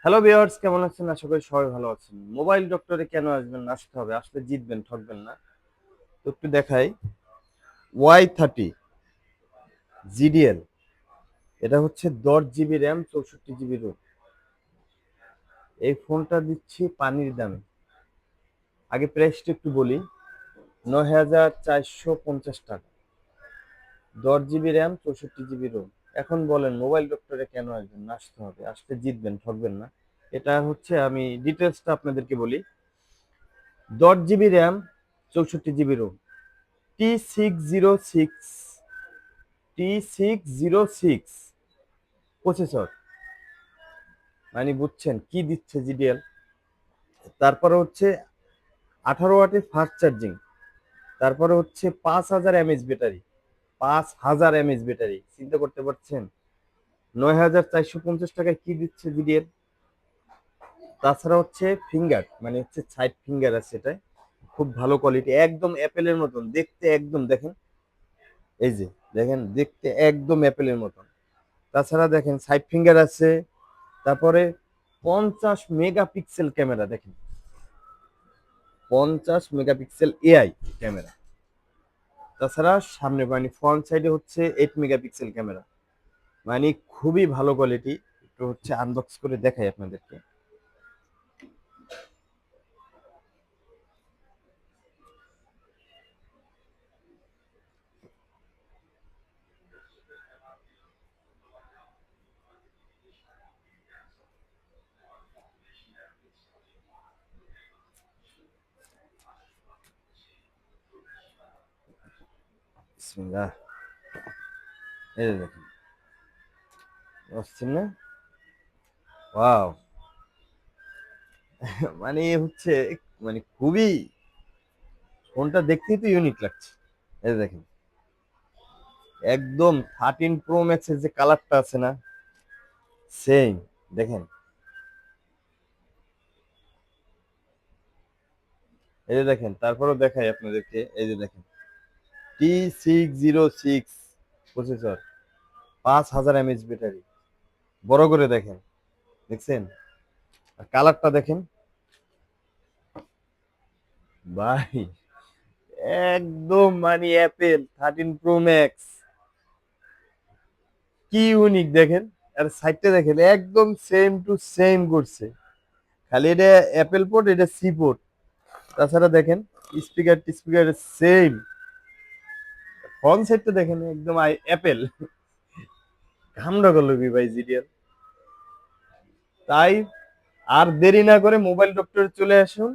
Hello viewers, কেমন আছেন? আশা করি সবাই ভালো আছেন। মোবাইল ডক্টরে কেন আসবেন? আসতে হবে, আসলে জিতবেন, ঠকবেন না। তো একটু দেখাই। Y30 জিডিএল, এটা হচ্ছে 10 জিবি র্যাম, 64 জিবি রোম। এই ফোনটা দিচ্ছি পানির দামে। আগে প্রাইসটা একটু বলি, 9,450 টাকা। 10 জিবি র্যাম, 64 জিবি রোম। এখন বলেন মোবাইল ডক্টরে কেন আসবেন? আসতে হবে, আসলে জিতবেন, ঠকবেন না। এটা হচ্ছে, আমি ডিটেলসটা আপনাদেরকে বলি। 10 GB RAM, 64 GB ROM, T606 T606 processor. মানে বুঝছেন কি দিচ্ছে জিডিএল। তারপরে হচ্ছে 18 ওয়াটের ফাস্ট চার্জিং। তারপরে হচ্ছে 5,000 mAh ব্যাটারি। 5,000 mAh ব্যাটারি, চিন্তা করতে পারছেন? 9,450 টাকায় কি দিচ্ছে জিডিএল। তাছাড়া হচ্ছে ফিঙ্গার, মানে হচ্ছে সাইড ফিঙ্গার আছে এটায়, খুব ভালো কোয়ালিটি, একদম অ্যাপেলের মতন দেখতে। একদম দেখেন, এই যে দেখেন, দেখতে একদম অ্যাপেলের মতন। তাছাড়া দেখেন সাইড ফিঙ্গার আছে। তারপরে 50 মেগাপিক্সেল ক্যামেরা, দেখেন 50 মেগাপিক্সেল এআই ক্যামেরা। তাছাড়া সামনে মানে ফ্রন্ট সাইডে হচ্ছে 8 মেগাপিক্সেল ক্যামেরা। মানে খুবই ভালো কোয়ালিটি। একটু হচ্ছে আনবক্স করে দেখাই আপনাদেরকে। বিসমিল্লাহ। এই যে দেখেন, বুঝছেন না? ওয়াও। মানে হচ্ছে, মানে খুবই, ফোনটা দেখতেই তো ইউনিক লাগছে। এই যে দেখেন, একদম 13 প্রো ম্যাক্সের যে কালারটা আছে না, সেম। দেখেন, এই যে দেখেন, তারপরেও দেখাই আপনাদেরকে। এই যে দেখেন, T606 প্রসেসর, 5,000 mAh ব্যাটারি। বড় করে দেখেন, দেখছেন? আর কালারটা দেখেন ভাই, একদম মানে অ্যাপেল 13 প্রো ম্যাক্স। কি ইউনিক দেখেন। আর সাইডটা দেখেন, একদম সেম টু সেম করছে। খালি এটা অ্যাপেল পোর্ট, এটা সি পোর্ট। তাছাড়া দেখেন স্পিকার টিস্পিকার সেম। ফ্রন্ট সাইডটা দেখেন, একদম অ্যাপেল। ঘামটা করলো কি ভাই জিডিএল। তাই আর দেরি না করে মোবাইল ডক্টরে চলে আসুন।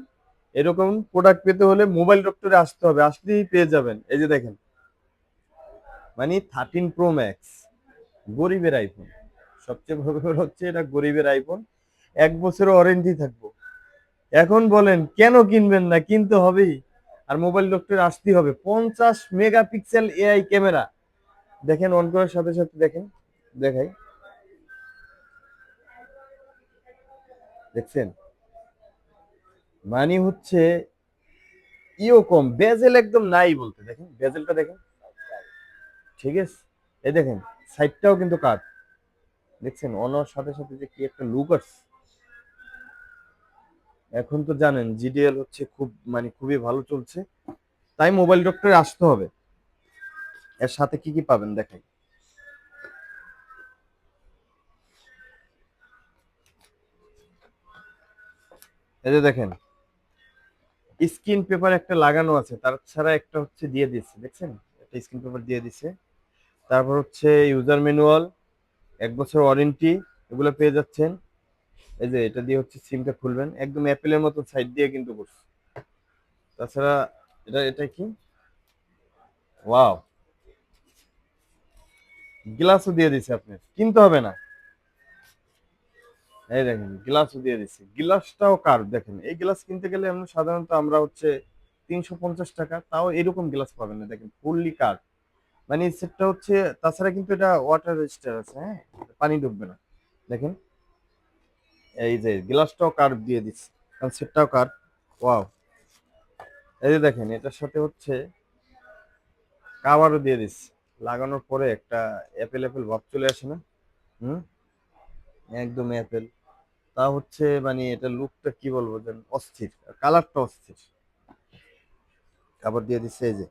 এরকম প্রোডাক্ট পেতে হলে মোবাইল ডক্টরে আসতে হবে, আসলেই পেয়ে যাবেন। এই যে দেখেন, মানে 13 প্রো ম্যাক্স, গরিবের আইফোন। সবচেয়ে বড় ব্যাপার হচ্ছে এটা গরিবের আইফোন। 1 বছরের ওয়ারেন্টি থাকবো। এখন বলেন কেন কিনবেন না? কিনতে হবেই। আর মোবাইল ডক্টরে আসতেই হবে। 50 মেগাপিক্সেল এআই ক্যামেরা। দেখেন অন করার সাথে সাথে দেখেন, দেখাই, দেখছেন? মানে হচ্ছে ইও কম, বেজেল একদম নাই বলতে, দেখেন বেজেলটা দেখেন, ঠিক আছে? এই দেখেন, সাইডটাও কিন্তু কাট, দেখছেন? অনর সাথে সাথে যে কি একটা লুক আসছে। এখন তো জানেন জিডিএল হচ্ছে খুব, মানে খুবই ভালো চলছে। তাই মোবাইল ডক্টরে আসতে হবে। এর সাথে কি কি পাবেন দেখাই। এই যে দেখেন, স্ক্রিন পেপার একটা লাগানো আছে, তাছাড়া একটা হচ্ছে দিয়ে দিচ্ছে, দেখছেন? একটা স্ক্রিন পেপার দিয়ে দিচ্ছে। তারপর হচ্ছে ইউজার ম্যানুয়াল, 1 বছর ওয়ারেন্টি, এগুলো পেয়ে যাচ্ছেন। এই যে এটা দিয়ে হচ্ছে সিমটা খুলবেন, একদম অ্যাপেলের মতো সাইড দিয়ে কিন্তু করছে। তাছাড়া এটা এটা কি, ওয়াও, গ্লাসও দিয়ে দিছে, আপনার কিনতে হবে না। এই দেখেন, গ্লাসও দিয়ে দিছে। গ্লাসটাও কার দেখেন, এই গ্লাস কিনতে গেলে আমরা সাধারণত আমরা হচ্ছে 350 টাকা, তাও এরকম গ্লাস পাবেন না। দেখেন ফুললি কার, মানে সেটটা হচ্ছে। তাছাড়া কিন্তু এটা ওয়াটার রেজিস্টার আছে, হ্যাঁ, পানি ঢুকবে না। দেখেন, এই যে গ্লাসটাও কার্ভ দিয়ে দিচ্ছে, কারণ সেটটাও কার্ভ। ওয়াও। এই যে দেখেন, এটার সাথে হচ্ছে কাভারও দিয়ে দিচ্ছে। লাগানোর পরে একটা অ্যাপেল অ্যাপেল ভাব চলে আসে না? হুম, একদম অ্যাপেল। তা হচ্ছে মানে এটা লুকটা কি বলবো যেন অস্থির, কালারটা অস্থির। আবার দিয়ে দিচ্ছে এই যে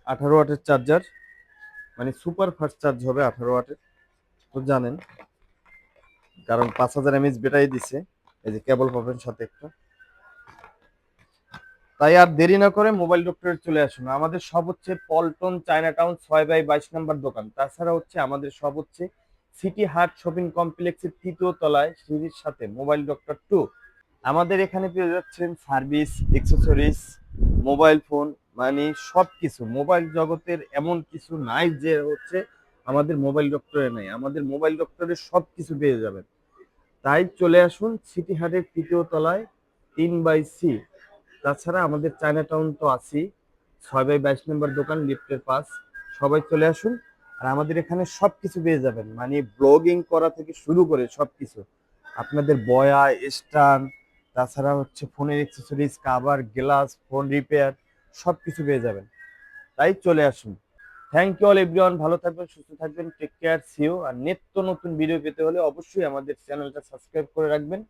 18 ওয়াটের চার্জার, মানে সুপার ফাস্ট চার্জ হবে 18 ওয়াটের, তো জানেন, কারণ 5000 mAh ব্যাটারি দিছে। এই যে কেবল পাবেন সাথে একটা। তাই আর দেরি না করে মোবাইল ডক্টরে চলে আসুন। আমাদের সব হচ্ছে পল্টন চায়না টাউন 6/22 নম্বর দোকান। তাছাড়া হচ্ছে আমাদের সব হচ্ছে সিটি হার্ট শপিং কমপ্লেক্সের 3য় তলায় সিঁড়ির সাথে মোবাইল ডক্টর 2। আমাদের এখানে পেয়ে যাচ্ছেন সার্ভিস, এক্সেসরিজ, মোবাইল ফোন, মানে সবকিছু। মোবাইল জগতের এমন কিছু নাই যে হচ্ছে আমাদের মোবাইল ডক্টরে নাই। আমাদের মোবাইল ডক্টরে সবকিছু পেয়ে যাবেন। তাই চলে আসুন সিটি হাটের 3য় তলায় 3/C। তাছাড়া আমাদের চায়না টাউন তো আছেই, 6/22 নম্বর দোকান, লিফটের পাস। সবাই চলে আসুন। আর আমাদের এখানে সবকিছু পেয়ে যাবেন, মানে ব্লগিং করা থেকে শুরু করে সবকিছু। আপনাদের বয়া, স্ট্যান্ড, তাছাড়া হচ্ছে ফোনের accessories, cover, glass, phone repair, সবকিছু পেয়ে যাবেন। তাই চলে আসুন। থ্যাংক ইউ অল এভরিওয়ান, ভালো থাকবেন, সুস্থ থাকবেন, টেক কেয়ার, সি ইউ। আর নিত্য নতুন ভিডিও পেতে হলে অবশ্যই আমাদের চ্যানেলটা সাবস্ক্রাইব করে রাখবেন।